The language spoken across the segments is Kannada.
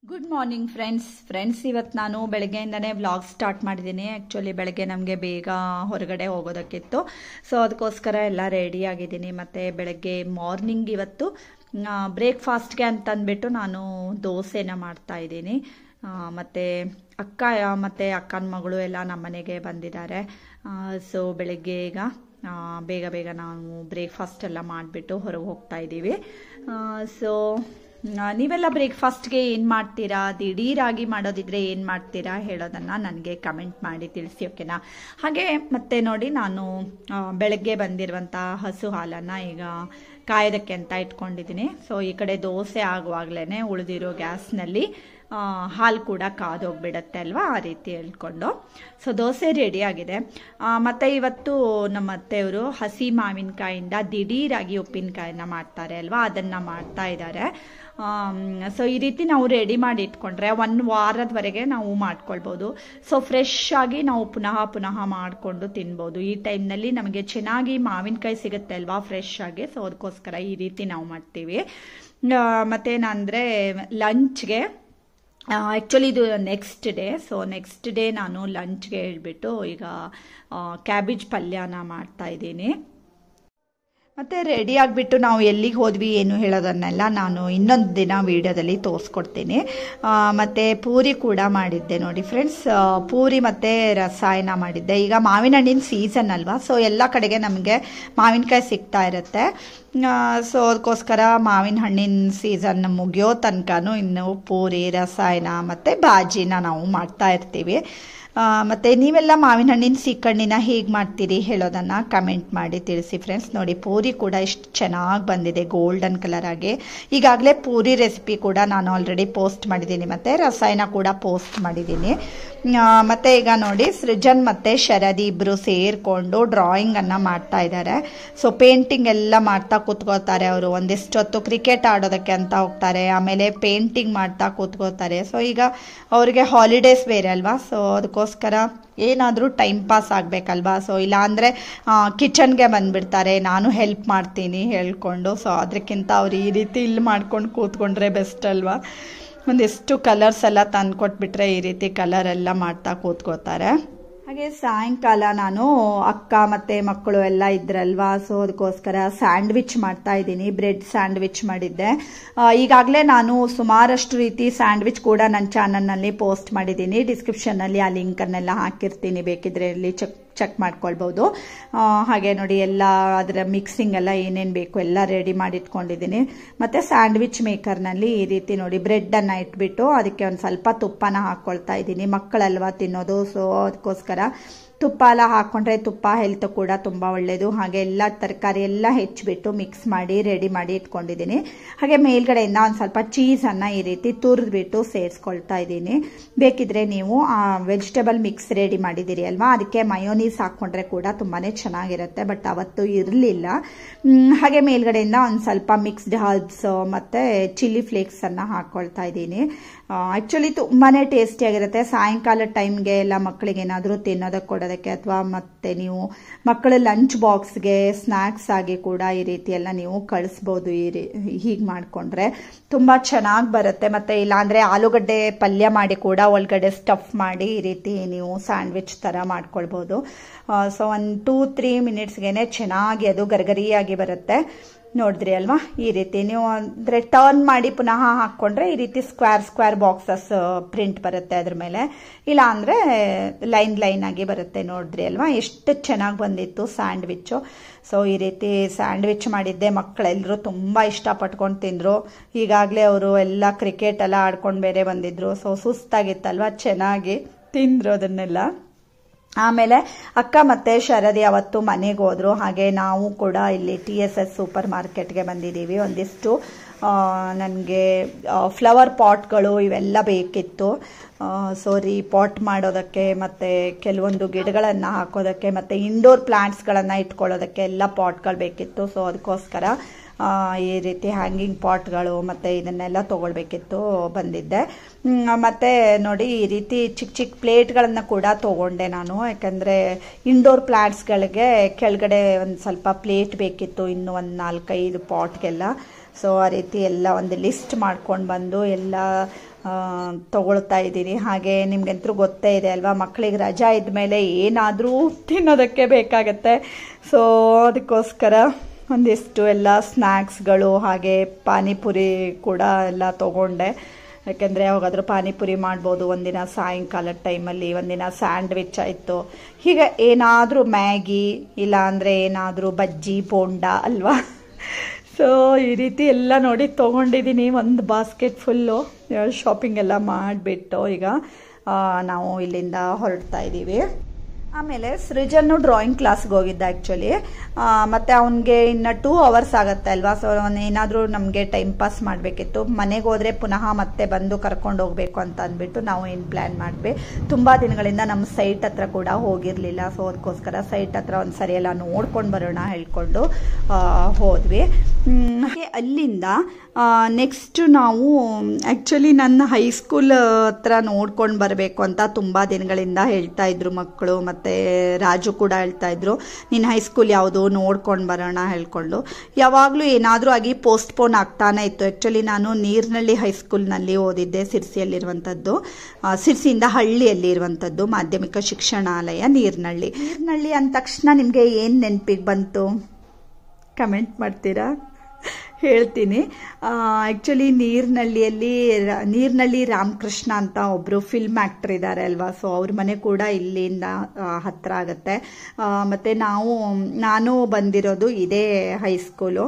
ಗುಡ್ ಮಾರ್ನಿಂಗ್ ಫ್ರೆಂಡ್ಸ್ ಇವತ್ತು ನಾನು ಬೆಳಗ್ಗೆಯಿಂದನೇ ವ್ಲಾಗ್ ಸ್ಟಾರ್ಟ್ ಮಾಡಿದ್ದೀನಿ. ಆ್ಯಕ್ಚುಲಿ ಬೆಳಗ್ಗೆ ನಮಗೆ ಬೇಗ ಹೊರಗಡೆ ಹೋಗೋದಕ್ಕಿತ್ತು, ಸೊ ಅದಕ್ಕೋಸ್ಕರ ಎಲ್ಲ ರೆಡಿ ಆಗಿದ್ದೀನಿ. ಮತ್ತು ಬೆಳಗ್ಗೆ ಮಾರ್ನಿಂಗ್ ಇವತ್ತು ಬ್ರೇಕ್ಫಾಸ್ಟ್ಗೆ ಅಂತಂದ್ಬಿಟ್ಟು ನಾನು ದೋಸೆನ ಮಾಡ್ತಾಯಿದ್ದೀನಿ. ಮತ್ತು ಅಕ್ಕ ಮತ್ತು ಅಕ್ಕನ ಮಗಳು ಎಲ್ಲ ನಮ್ಮ ಮನೆಗೆ ಬಂದಿದ್ದಾರೆ. ಸೊ ಬೆಳಗ್ಗೆ ಈಗ ಬೇಗ ನಾವು ಬ್ರೇಕ್ಫಾಸ್ಟ್ ಎಲ್ಲ ಮಾಡಿಬಿಟ್ಟು ಹೊರಗೆ ಹೋಗ್ತಾ ಇದ್ದೀವಿ. ಸೊ ನೀವೆಲ್ಲ ಬ್ರೇಕ್ಫಾಸ್ಟ್ಗೆ ಏನು ಮಾಡ್ತೀರಾ, ದಿಢೀರಾಗಿ ಮಾಡೋದಿದ್ರೆ ಏನು ಮಾಡ್ತೀರಾ ಹೇಳೋದನ್ನು ನನಗೆ ಕಮೆಂಟ್ ಮಾಡಿ ತಿಳಿಸಿ, ಓಕೆನಾ. ಹಾಗೆ ಮತ್ತೆ ನೋಡಿ, ನಾನು ಬೆಳಗ್ಗೆ ಬಂದಿರುವಂಥ ಹಸು ಹಾಲನ್ನು ಈಗ ಕಾಯೋದಕ್ಕೆ ಅಂತ ಇಟ್ಕೊಂಡಿದ್ದೀನಿ. ಸೊ ಈ ಕಡೆ ದೋಸೆ ಆಗುವಾಗಲೇ ಉಳಿದಿರೋ ಗ್ಯಾಸ್ನಲ್ಲಿ ಹಾಲು ಕೂಡ ಕಾದೋಗ್ಬಿಡತ್ತೆ ಅಲ್ವಾ, ಆ ರೀತಿ ಹೇಳ್ಕೊಂಡು. ಸೊ ದೋಸೆ ರೆಡಿ ಆಗಿದೆ. ಮತ್ತು ಇವತ್ತು ನಮ್ಮ ಅತ್ತೆಯವರು ಹಸಿ ಮಾವಿನಕಾಯಿಂದ ದಿಢೀರಾಗಿ ಉಪ್ಪಿನಕಾಯಿನ ಮಾಡ್ತಾರೆ ಅಲ್ವಾ, ಅದನ್ನು ಮಾಡ್ತಾ ಇದ್ದಾರೆ. ಸೊ ಈ ರೀತಿ ನಾವು ರೆಡಿ ಮಾಡಿ ಇಟ್ಕೊಂಡ್ರೆ 1 ವಾರದವರೆಗೆ ನಾವು ಮಾಡ್ಕೊಳ್ಬೋದು. ಸೊ ಫ್ರೆಶ್ ಆಗಿ ನಾವು ಪುನಃ ಮಾಡಿಕೊಂಡು ತಿನ್ಬೋದು. ಈ ಟೈಮ್ನಲ್ಲಿ ನಮಗೆ ಚೆನ್ನಾಗಿ ಮಾವಿನಕಾಯಿ ಸಿಗುತ್ತೆ ಅಲ್ವಾ ಫ್ರೆಶ್ ಆಗಿ. ಸೊ ಅದಕ್ಕೋಸ್ಕರ ಈ ರೀತಿ ನಾವು ಮಾಡ್ತೀವಿ. ಮತ್ತೇನಂದರೆ ಲಂಚ್ಗೆ ಆ್ಯಕ್ಚುಲಿ ಇದು next day. So next day ನಾನು ಲಂಚ್ಗೆ ಹೇಳ್ಬಿಟ್ಟು ಈಗ ಕ್ಯಾಬೇಜ್ ಪಲ್ಯನ ಮಾಡ್ತಾಯಿದ್ದೀನಿ. ಮತ್ತು ರೆಡಿ ಆಗಿಬಿಟ್ಟು ನಾವು ಎಲ್ಲಿಗೆ ಹೋದ್ವಿ ಏನು ಹೇಳೋದನ್ನೆಲ್ಲ ನಾನು ಇನ್ನೊಂದು ದಿನ ವಿಡಿಯೋದಲ್ಲಿ ತೋರಿಸ್ಕೊಡ್ತೀನಿ. ಮತ್ತು ಪೂರಿ ಕೂಡ ಮಾಡಿದ್ದೆ ನೋಡಿ ಫ್ರೆಂಡ್ಸ್, ಪೂರಿ ಮತ್ತು ರಸಾಯನ ಮಾಡಿದ್ದೆ. ಈಗ ಮಾವಿನ ಹಣ್ಣಿನ ಸೀಸನ್ ಅಲ್ವಾ, ಸೊ ಎಲ್ಲ ಕಡೆಗೆ ನಮಗೆ ಮಾವಿನಕಾಯಿ ಸಿಗ್ತಾ ಇರುತ್ತೆ. ಸೊ ಅದಕ್ಕೋಸ್ಕರ ಮಾವಿನ ಹಣ್ಣಿನ ಸೀಸನ್ ಮುಗಿಯೋ ತನಕನೂ ಇನ್ನು ಪೂರಿ, ರಸಾಯನ ಮತ್ತು ಬಾಜಿನ ನಾವು ಮಾಡ್ತಾ ಇರ್ತೀವಿ. ಮತ್ತು ನೀವೆಲ್ಲ ಮಾವಿನ ಹಣ್ಣಿನ ಸೀಕಣ್ಣಿನ ಹೇಗೆ ಮಾಡ್ತೀರಿ ಹೇಳೋದನ್ನು ಕಮೆಂಟ್ ಮಾಡಿ ತಿಳಿಸಿ ಫ್ರೆಂಡ್ಸ್. ನೋಡಿ ಪೂರಿ ಕೂಡ ಇಷ್ಟು ಚೆನ್ನಾಗಿ ಬಂದಿದೆ, ಗೋಲ್ಡನ್ ಕಲರ್ ಆಗಿ. ಈಗಾಗಲೇ ಪೂರಿ ರೆಸಿಪಿ ಕೂಡ ನಾನು ಆಲ್ರೆಡಿ ಪೋಸ್ಟ್ ಮಾಡಿದ್ದೀನಿ, ಮತ್ತು ರಸಾಯನ ಕೂಡ ಪೋಸ್ಟ್ ಮಾಡಿದ್ದೀನಿ. ಮತ್ತು ಈಗ ನೋಡಿ, ಸೃಜನ್ ಮತ್ತು ಶರದಿ ಇಬ್ಬರು ಸೇರಿಕೊಂಡು ಡ್ರಾಯಿಂಗನ್ನು ಮಾಡ್ತಾ ಇದ್ದಾರೆ. ಸೊ ಪೇಂಟಿಂಗ್ ಎಲ್ಲ ಮಾಡ್ತಾ ಕೂತ್ಕೋತಾರೆ ಅವರು. ಒಂದಿಷ್ಟು ಹೊತ್ತು ಕ್ರಿಕೆಟ್ ಆಡೋದಕ್ಕೆ ಅಂತ ಹೋಗ್ತಾರೆ, ಆಮೇಲೆ ಪೇಂಟಿಂಗ್ ಮಾಡ್ತಾ ಕೂತ್ಕೋತಾರೆ. ಸೊ ಈಗ ಅವರಿಗೆ ಹಾಲಿಡೇಸ್ ಬೇರೆ ಅಲ್ವಾ, ಸೊ ಅದಕ್ಕೋಸ್ಕರ ಏನಾದರೂ ಟೈಮ್ ಪಾಸ್ ಆಗಬೇಕಲ್ವಾ. ಸೊ ಇಲ್ಲಾಂದರೆ ಕಿಚನ್ಗೆ ಬಂದುಬಿಡ್ತಾರೆ, ನಾನು ಹೆಲ್ಪ್ ಮಾಡ್ತೀನಿ ಹೇಳ್ಕೊಂಡು. ಸೊ ಅದಕ್ಕಿಂತ ಅವ್ರು ಈ ರೀತಿ ಇಲ್ಲಿ ಮಾಡ್ಕೊಂಡು ಕೂತ್ಕೊಂಡ್ರೆ ಬೆಸ್ಟ್ ಅಲ್ವಾ. ಒಂದಿಷ್ಟು ಕಲರ್ಸ್ ಎಲ್ಲ ತಂದು ಕೊಟ್ಬಿಟ್ರೆ ಈ ರೀತಿ ಕಲರ್ ಎಲ್ಲ ಮಾಡ್ತಾ ಕೂತ್ಕೋತಾರೆ. ಹಾಗೆ ಸಾಯಂಕಾಲ ನಾನು ಅಕ್ಕ ಮತ್ತು ಮಕ್ಕಳು ಎಲ್ಲ ಇದ್ರಲ್ವಾ, ಸೊ ಅದಕ್ಕೋಸ್ಕರ ಸ್ಯಾಂಡ್ವಿಚ್ ಮಾಡ್ತಾ ಇದ್ದೀನಿ. ಬ್ರೆಡ್ ಸ್ಯಾಂಡ್ವಿಚ್ ಮಾಡಿದ್ದೆ. ಈಗಾಗಲೇ ನಾನು ಸುಮಾರಷ್ಟು ರೀತಿ ಸ್ಯಾಂಡ್ವಿಚ್ ಕೂಡ ನನ್ನ ಚಾನಲ್ನಲ್ಲಿ ಪೋಸ್ಟ್ ಮಾಡಿದ್ದೀನಿ. ಡಿಸ್ಕ್ರಿಪ್ಷನ್ನಲ್ಲಿ ಆ ಲಿಂಕನ್ನೆಲ್ಲ ಹಾಕಿರ್ತೀನಿ, ಬೇಕಿದ್ರೆ ಇಲ್ಲಿ ಚೆಕ್ ಮಾಡ್ಕೊಳ್ಬೋದು. ಹಾಗೆ ನೋಡಿ, ಎಲ್ಲ ಅದರ ಮಿಕ್ಸಿಂಗ್ ಎಲ್ಲ ಏನೇನು ಬೇಕು ಎಲ್ಲ ರೆಡಿ ಮಾಡಿ ಇಟ್ಕೊಂಡಿದ್ದೀನಿ. ಮತ್ತು ಸ್ಯಾಂಡ್ವಿಚ್ ಮೇಕರ್ನಲ್ಲಿ ಈ ರೀತಿ ನೋಡಿ ಬ್ರೆಡ್ಡನ್ನು ಇಟ್ಬಿಟ್ಟು ಅದಕ್ಕೆ ಒಂದು ಸ್ವಲ್ಪ ತುಪ್ಪನ ಹಾಕ್ಕೊಳ್ತಾ ಇದ್ದೀನಿ. ಮಕ್ಕಳಲ್ವಾ ತಿನ್ನೋದು, ಸೊ ಅದಕ್ಕೋಸ್ಕರ ತುಪ್ಪ ಎಲ್ಲ ಹಾಕ್ಕೊಂಡ್ರೆ ತುಪ್ಪ ಹೆಲ್ತ್ ಕೂಡ ತುಂಬ ಒಳ್ಳೆಯದು. ಹಾಗೆ ಎಲ್ಲ ತರಕಾರಿ ಎಲ್ಲ ಹೆಚ್ಚಿಬಿಟ್ಟು ಮಿಕ್ಸ್ ಮಾಡಿ ರೆಡಿ ಮಾಡಿ ಇಟ್ಕೊಂಡಿದ್ದೀನಿ. ಹಾಗೆ ಮೇಲ್ಗಡೆಯಿಂದ ಒಂದು ಸ್ವಲ್ಪ ಚೀಸನ್ನು ಈ ರೀತಿ ತುರಿದ್ಬಿಟ್ಟು ಸೇರಿಸ್ಕೊಳ್ತಾ ಇದ್ದೀನಿ. ಬೇಕಿದ್ರೆ ನೀವು ವೆಜಿಟೇಬಲ್ ಮಿಕ್ಸ್ ರೆಡಿ ಮಾಡಿದ್ದೀರಿ ಅಲ್ವಾ, ಅದಕ್ಕೆ ಮಯೋನೀಸ್ ಹಾಕ್ಕೊಂಡ್ರೆ ಕೂಡ ತುಂಬಾ ಚೆನ್ನಾಗಿರುತ್ತೆ, ಬಟ್ ಅವತ್ತು ಇರಲಿಲ್ಲ. ಹಾಗೆ ಮೇಲ್ಗಡೆಯಿಂದ ಒಂದು ಸ್ವಲ್ಪ ಮಿಕ್ಸ್ಡ್ ಹರ್ಬ್ಸ್ ಮತ್ತು ಚಿಲ್ಲಿ ಫ್ಲೇಕ್ಸನ್ನು ಹಾಕ್ಕೊಳ್ತಾ ಇದ್ದೀನಿ. ಆ್ಯಕ್ಚುಲಿ ತುಂಬಾ ಟೇಸ್ಟಿಯಾಗಿರುತ್ತೆ. ಸಾಯಂಕಾಲ ಟೈಮ್ಗೆ ಎಲ್ಲ ಮಕ್ಕಳಿಗೆ ಏನಾದರೂ ತಿನ್ನೋದಕ್ಕೆ ಕೊಡೋದಕ್ಕೆ, ಅಥವಾ ಮತ್ತೆ ನೀವು ಮಕ್ಕಳ ಲಂಚ್ ಬಾಕ್ಸ್ಗೆ ಸ್ನ್ಯಾಕ್ಸ್ ಆಗಿ ಕೂಡ ಈ ರೀತಿ ಎಲ್ಲ ನೀವು ಕಳಿಸ್ಬೋದು. ಹೀಗೆ ಮಾಡಿಕೊಂಡ್ರೆ ತುಂಬ ಚೆನ್ನಾಗಿ ಬರುತ್ತೆ. ಮತ್ತು ಇಲ್ಲಾಂದರೆ ಆಲೂಗಡ್ಡೆ ಪಲ್ಯ ಮಾಡಿ ಕೂಡ ಒಳಗಡೆ ಸ್ಟಫ್ ಮಾಡಿ ಈ ರೀತಿ ನೀವು ಸ್ಯಾಂಡ್ವಿಚ್ ಥರ ಮಾಡ್ಕೊಳ್ಬೋದು. ಸೊ ಒಂದು 2-3 ಮಿನಿಟ್ಸ್ಗೆ ಚೆನ್ನಾಗಿ ಅದು ಗರಿಗರಿಯಾಗಿ ಬರುತ್ತೆ. ನೋಡಿದ್ರಿ ಅಲ್ವಾ, ಈ ರೀತಿ ನೀವು ಅಂದರೆ ಟರ್ನ್ ಮಾಡಿ ಪುನಃ ಹಾಕ್ಕೊಂಡ್ರೆ ಈ ರೀತಿ ಸ್ಕ್ವೇರ್ ಬಾಕ್ಸಸ್ ಪ್ರಿಂಟ್ ಬರುತ್ತೆ ಅದ್ರ ಮೇಲೆ, ಇಲ್ಲ ಅಂದರೆ ಲೈನ್ ಆಗಿ ಬರುತ್ತೆ. ನೋಡಿದ್ರಿ ಅಲ್ವಾ, ಎಷ್ಟು ಚೆನ್ನಾಗಿ ಬಂದಿತ್ತು ಸ್ಯಾಂಡ್ವಿಚ್ಚು. ಸೊ ಈ ರೀತಿ ಸ್ಯಾಂಡ್ವಿಚ್ ಮಾಡಿದ್ದೆ, ಮಕ್ಕಳೆಲ್ಲರೂ ತುಂಬ ಇಷ್ಟಪಟ್ಕೊಂಡು ತಿಂದರು. ಈಗಾಗಲೇ ಅವರು ಎಲ್ಲ ಕ್ರಿಕೆಟ್ ಎಲ್ಲ ಆಡ್ಕೊಂಡು ಬೇರೆ ಬಂದಿದ್ರು, ಸೊ ಸುಸ್ತಾಗಿತ್ತಲ್ವ, ಚೆನ್ನಾಗಿ ತಿಂದರು ಅದನ್ನೆಲ್ಲ. ಆಮೇಲೆ ಅಕ್ಕ ಮತ್ತು ಶರದಿ ಅವತ್ತು ಮನೆಗೆ ಹೋದರು. ಹಾಗೆ ನಾವು ಕೂಡ ಇಲ್ಲಿ TSS ಸೂಪರ್ ಮಾರ್ಕೆಟ್ಗೆ ಬಂದಿದ್ದೀವಿ. ಒಂದಿಷ್ಟು ನನಗೆ ಫ್ಲವರ್ ಪಾಟ್ಗಳು ಇವೆಲ್ಲ ಬೇಕಿತ್ತು. ಪಾಟ್ ಮಾಡೋದಕ್ಕೆ, ಮತ್ತು ಕೆಲವೊಂದು ಗಿಡಗಳನ್ನು ಹಾಕೋದಕ್ಕೆ, ಮತ್ತು ಇಂಡೋರ್ ಪ್ಲಾಂಟ್ಸ್ಗಳನ್ನು ಇಟ್ಕೊಳ್ಳೋದಕ್ಕೆ ಎಲ್ಲ ಪಾಟ್ಗಳು ಬೇಕಿತ್ತು. ಸೊ ಅದಕ್ಕೋಸ್ಕರ ಈ ರೀತಿ ಹ್ಯಾಂಗಿಂಗ್ ಪಾಟ್ಗಳು ಮತ್ತು ಇದನ್ನೆಲ್ಲ ತೊಗೊಳ್ಬೇಕಿತ್ತು, ಬಂದಿದ್ದೆ. ಮತ್ತು ನೋಡಿ, ಈ ರೀತಿ ಚಿಕ್ಕ ಪ್ಲೇಟ್ಗಳನ್ನು ಕೂಡ ತೊಗೊಂಡೆ ನಾನು. ಯಾಕಂದರೆ ಇಂಡೋರ್ ಪ್ಲಾಂಟ್ಸ್ಗಳಿಗೆ ಕೆಳಗಡೆ ಒಂದು ಸ್ವಲ್ಪ ಪ್ಲೇಟ್ ಬೇಕಿತ್ತು, ಇನ್ನೂ ಒಂದು 4-5 ಪಾಟ್ಗೆಲ್ಲ. ಸೊ ಆ ರೀತಿ ಎಲ್ಲ ಒಂದು ಲಿಸ್ಟ್ ಮಾಡ್ಕೊಂಡು ಬಂದು ಎಲ್ಲ ತಗೊಳ್ತಾ ಇದ್ದೀನಿ. ಹಾಗೆ ನಿಮ್ಗಂತೂ ಗೊತ್ತೇ ಇದೆ ಅಲ್ವಾ, ಮಕ್ಕಳಿಗೆ ರಜಾ ಇದ್ಮೇಲೆ ಏನಾದರೂ ತಿನ್ನೋದಕ್ಕೆ ಬೇಕಾಗತ್ತೆ. ಸೊ ಅದಕ್ಕೋಸ್ಕರ ಒಂದಿಷ್ಟು ಎಲ್ಲ ಸ್ನ್ಯಾಕ್ಸ್ಗಳು ಹಾಗೆ ಪಾನಿಪುರಿ ಕೂಡ ಎಲ್ಲ ತೊಗೊಂಡೆ. ಯಾಕೆಂದರೆ ಯಾವಾಗಾದರೂ ಪಾನಿಪುರಿ ಮಾಡ್ಬೋದು, ಒಂದಿನ ಸಾಯಂಕಾಲದ ಟೈಮಲ್ಲಿ, ಒಂದಿನ ಸ್ಯಾಂಡ್ವಿಚ್ ಆಯಿತು, ಹೀಗೆ ಏನಾದರೂ ಮ್ಯಾಗಿ ಇಲ್ಲ ಅಂದರೆ ಏನಾದರೂ ಬಜ್ಜಿ ಬೋಂಡ ಅಲ್ವಾ. ಸೊ ಈ ರೀತಿ ಎಲ್ಲ ನೋಡಿ ತೊಗೊಂಡಿದ್ದೀನಿ, ಒಂದು ಬಾಸ್ಕೆಟ್ ಫುಲ್ಲು ಶಾಪಿಂಗ್ ಎಲ್ಲ ಮಾಡಿಬಿಟ್ಟು ಈಗ ನಾವು ಇಲ್ಲಿಂದ ಹೊರಡ್ತಾ ಇದ್ದೀವಿ. ಆಮೇಲೆ ಸೃಜನ್ನು ಡ್ರಾಯಿಂಗ್ ಕ್ಲಾಸ್ಗೆ ಹೋಗಿದ್ದ ಆ್ಯಕ್ಚುಲಿ, ಮತ್ತು ಅವನಿಗೆ ಇನ್ನು 2 hours ಆಗುತ್ತೆ ಅಲ್ವಾ. ಸೊ ಏನಾದರೂ ನಮಗೆ ಟೈಮ್ ಪಾಸ್ ಮಾಡಬೇಕಿತ್ತು. ಮನೆಗೆ ಹೋದರೆ ಪುನಃ ಮತ್ತೆ ಬಂದು ಕರ್ಕೊಂಡು ಹೋಗಬೇಕು ಅಂತ ಅಂದ್ಬಿಟ್ಟು ನಾವು ಏನು ಪ್ಲ್ಯಾನ್ ಮಾಡಿದ್ವಿ. ತುಂಬ ದಿನಗಳಿಂದ ನಮ್ಮ ಸೈಟ್ ಹತ್ರ ಕೂಡ ಹೋಗಿರಲಿಲ್ಲ. ಸೊ ಅದಕ್ಕೋಸ್ಕರ ಸೈಟ್ ಹತ್ರ ಒಂದು ಸರಿ ಎಲ್ಲ ನೋಡ್ಕೊಂಡು ಬರೋಣ ಹೇಳ್ಕೊಂಡು ಹೋದ್ವಿ. ಅಲ್ಲಿಂದ ನೆಕ್ಸ್ಟ್ ನಾವು ಆ್ಯಕ್ಚುಲಿ ನನ್ನ ಹೈಸ್ಕೂಲ್ ಹತ್ರ ನೋಡ್ಕೊಂಡು ಬರಬೇಕು ಅಂತ ತುಂಬ ದಿನಗಳಿಂದ ಹೇಳ್ತಾ ಇದ್ರು ಮಕ್ಕಳು, ಮತ್ತು ರಾಜು ಕೂಡ ಹೇಳ್ತಾ ಇದ್ರು ನಿನ್ನ ಹೈಸ್ಕೂಲ್ ಯಾವುದು ನೋಡ್ಕೊಂಡು ಬರೋಣ ಹೇಳ್ಕೊಂಡು. ಯಾವಾಗಲೂ ಏನಾದರೂ ಆಗಿ ಪೋಸ್ಟ್ಪೋನ್ ಆಗ್ತಾನೆ ಇತ್ತು. ಆ್ಯಕ್ಚುಲಿ ನಾನು ನೀರ್ನಳ್ಳಿ ಹೈಸ್ಕೂಲ್ನಲ್ಲಿ ಓದಿದ್ದೆ, ಸಿರ್ಸಿಯಲ್ಲಿರುವಂಥದ್ದು, ಸಿರ್ಸಿಯಿಂದ ಹಳ್ಳಿಯಲ್ಲಿ ಇರುವಂಥದ್ದು ಮಾಧ್ಯಮಿಕ ಶಿಕ್ಷಣಾಲಯ ನೀರ್ನಳ್ಳಿ. ನೀರ್ನಳ್ಳಿ ಅಂದ ತಕ್ಷಣ ನಿಮಗೆ ಏನು ನೆನಪಿಗೆ ಬಂತು ಕಮೆಂಟ್ ಮಾಡ್ತೀರಾ? ಹೇಳ್ತೀನಿ. ಆ್ಯಕ್ಚುಲಿ ನೀರ್ನಳ್ಳಿ ರಾಮಕೃಷ್ಣ ಅಂತ ಒಬ್ಬರು ಫಿಲ್ಮ್ ಆ್ಯಕ್ಟರ್ ಇದ್ದಾರೆ ಅಲ್ವಾ. ಸೊ ಅವ್ರ ಮನೆ ಕೂಡ ಇಲ್ಲಿಂದ ಹತ್ತಿರ ಆಗುತ್ತೆ. ಮತ್ತು ನಾನು ಬಂದಿರೋದು ಇದೇ ಹೈಸ್ಕೂಲು.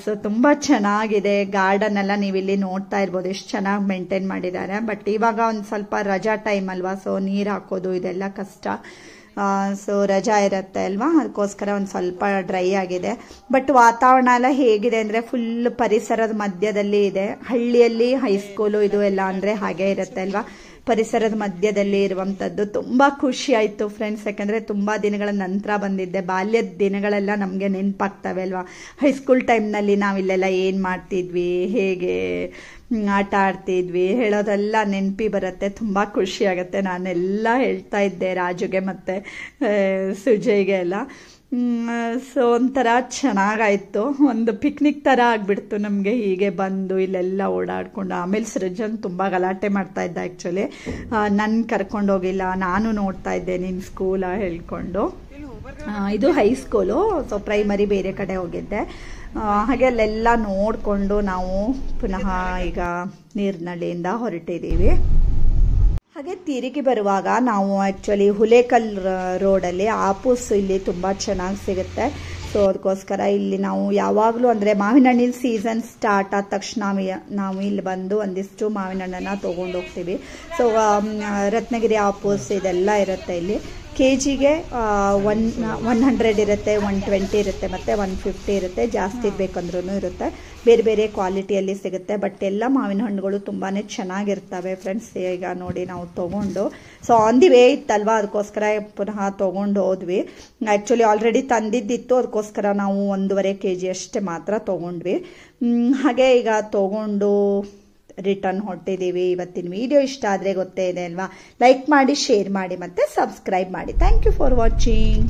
ಸೊ ತುಂಬ ಚೆನ್ನಾಗಿದೆ. ಗಾರ್ಡನ್ ಎಲ್ಲ ನೀವು ಇಲ್ಲಿ ನೋಡ್ತಾ ಇರ್ಬೋದು, ಎಷ್ಟು ಚೆನ್ನಾಗಿ ಮೇಂಟೈನ್ ಮಾಡಿದ್ದಾರೆ. ಬಟ್ ಇವಾಗ ಒಂದು ಸ್ವಲ್ಪ ರಜಾ ಟೈಮ್ ಅಲ್ವಾ, ಸೊ ನೀರು ಹಾಕೋದು ಇದೆಲ್ಲ ಕಷ್ಟ. ಸೊ ರಜಾ ಇರುತ್ತೆ ಅಲ್ವಾ, ಅದಕ್ಕೋಸ್ಕರ ಒಂದು ಸ್ವಲ್ಪ ಡ್ರೈ ಆಗಿದೆ. ಬಟ್ ವಾತಾವರಣ ಎಲ್ಲ ಹೇಗಿದೆ ಅಂದರೆ ಫುಲ್ ಪರಿಸರದ ಮಧ್ಯದಲ್ಲಿ ಇದೆ. ಹಳ್ಳಿಯಲ್ಲಿ ಹೈಸ್ಕೂಲು ಇದು ಎಲ್ಲ ಅಂದರೆ ಹಾಗೆ ಇರುತ್ತೆ ಅಲ್ವಾ, ಪರಿಸರದ ಮಧ್ಯದಲ್ಲಿ ಇರುವಂಥದ್ದು. ತುಂಬ ಖುಷಿ ಆಯಿತು ಫ್ರೆಂಡ್ಸ್, ಯಾಕಂದರೆ ತುಂಬ ದಿನಗಳ ನಂತರ ಬಂದಿದ್ದೆ. ಬಾಲ್ಯದ ದಿನಗಳೆಲ್ಲ ನಮಗೆ ನೆನಪಾಗ್ತವೆ ಅಲ್ವಾ. ಹೈಸ್ಕೂಲ್ ಟೈಮ್ನಲ್ಲಿ ನಾವಿಲ್ಲೆಲ್ಲ ಏನು ಮಾಡ್ತಿದ್ವಿ, ಹೇಗೆ ಆಟ ಆಡ್ತಿದ್ವಿ ಹೇಳೋದೆಲ್ಲ ನೆನಪಿ ಬರುತ್ತೆ. ತುಂಬ ಖುಷಿ ಆಗುತ್ತೆ. ನಾನೆಲ್ಲ ಹೇಳ್ತಾ ಇದ್ದೆ ರಾಜುಗೆ ಮತ್ತು ಸುಜಯ್ಗೆ ಎಲ್ಲ. ಸೊ ಒಂಥರ ಚೆನ್ನಾಗಾಯಿತು, ಒಂದು ಪಿಕ್ನಿಕ್ ಥರ ಆಗಿಬಿಡ್ತು ನಮಗೆ. ಹೀಗೆ ಬಂದು ಇಲ್ಲೆಲ್ಲ ಓಡಾಡಿಕೊಂಡು ಆಮೇಲೆ ಸೃಜನ್ ತುಂಬ ಗಲಾಟೆ ಮಾಡ್ತಾ ಇದ್ದ. ಆ್ಯಕ್ಚುಲಿ ನನ್ನ ಕರ್ಕೊಂಡೋಗಿಲ್ಲ, ನಾನು ನೋಡ್ತಾ ಇದ್ದೆ ನಿನ್ನ ಸ್ಕೂಲ ಹೇಳ್ಕೊಂಡು. ಇದು ಹೈಸ್ಕೂಲು, ಸೊ ಪ್ರೈಮರಿ ಬೇರೆ ಕಡೆ ಹೋಗಿದ್ದೆ. ಹಾಗೆ ಅಲ್ಲೆಲ್ಲ ನೋಡಿಕೊಂಡು ನಾವು ಪುನಃ ಈಗ ನೀರ್ನಳ್ಳಿಯಿಂದ ಹೊರಟಿದ್ದೀವಿ. ಹಾಗೆ ತಿರುಗಿ ಬರುವಾಗ ನಾವು ಆ್ಯಕ್ಚುಲಿ ಹುಲೇಕಲ್ ರೋಡಲ್ಲಿ ಆಪೂಸ್ ಇಲ್ಲಿ ತುಂಬ ಚೆನ್ನಾಗಿ ಸಿಗುತ್ತೆ. ಸೊ ಅದಕ್ಕೋಸ್ಕರ ಇಲ್ಲಿ ನಾವು ಯಾವಾಗಲೂ ಅಂದರೆ ಮಾವಿನ ಹಣ್ಣಿನ ಸೀಸನ್ ಸ್ಟಾರ್ಟ್ ಆದ ತಕ್ಷಣ ನಾವು ಇಲ್ಲಿ ಬಂದು ಒಂದಿಷ್ಟು ಮಾವಿನ ಹಣ್ಣನ್ನು ತೊಗೊಂಡು ಹೋಗ್ತೀವಿ. ಸೊ ರತ್ನಗಿರಿ ಆಪೂಸ್ ಇದೆಲ್ಲ ಇರುತ್ತೆ ಇಲ್ಲಿ. KGಗೆ 100 ಇರುತ್ತೆ, 120 ಇರುತ್ತೆ, ಮತ್ತು 150 ಇರುತ್ತೆ. ಜಾಸ್ತಿ ಬೇಕಂದ್ರೂ ಇರುತ್ತೆ. ಬೇರೆ ಬೇರೆ ಕ್ವಾಲಿಟಿಯಲ್ಲಿ ಸಿಗುತ್ತೆ. ಬಟ್ ಎಲ್ಲ ಮಾವಿನ ಹಣ್ಣುಗಳು ತುಂಬಾ ಚೆನ್ನಾಗಿರ್ತವೆ ಫ್ರೆಂಡ್ಸ್. ಈಗ ನೋಡಿ ನಾವು ತೊಗೊಂಡು, ಸೊ ಆನ್ ದಿ ವೇ ಇತ್ತಲ್ವ, ಅದಕ್ಕೋಸ್ಕರ ಪುನಃ ತೊಗೊಂಡು ಹೋದ್ವಿ. ಆ್ಯಕ್ಚುಲಿ ಆಲ್ರೆಡಿ ತಂದಿದ್ದಿತ್ತು, ಅದಕ್ಕೋಸ್ಕರ ನಾವು 1.5 kg ಅಷ್ಟೇ ಮಾತ್ರ ತೊಗೊಂಡ್ವಿ. ಹಾಗೆ ಈಗ ತೊಗೊಂಡು ರಿಟರ್ನ್ ಹೊರಟಿದ್ದೀವಿ. ಇವತ್ತಿನ ವಿಡಿಯೋ ಇಷ್ಟ ಆದರೆ ಗೊತ್ತೇ ಇದೆ ಅಲ್ವಾ, ಲೈಕ್ ಮಾಡಿ, ಶೇರ್ ಮಾಡಿ, ಮತ್ತು ಸಬ್ಸ್ಕ್ರೈಬ್ ಮಾಡಿ. Thank you for watching.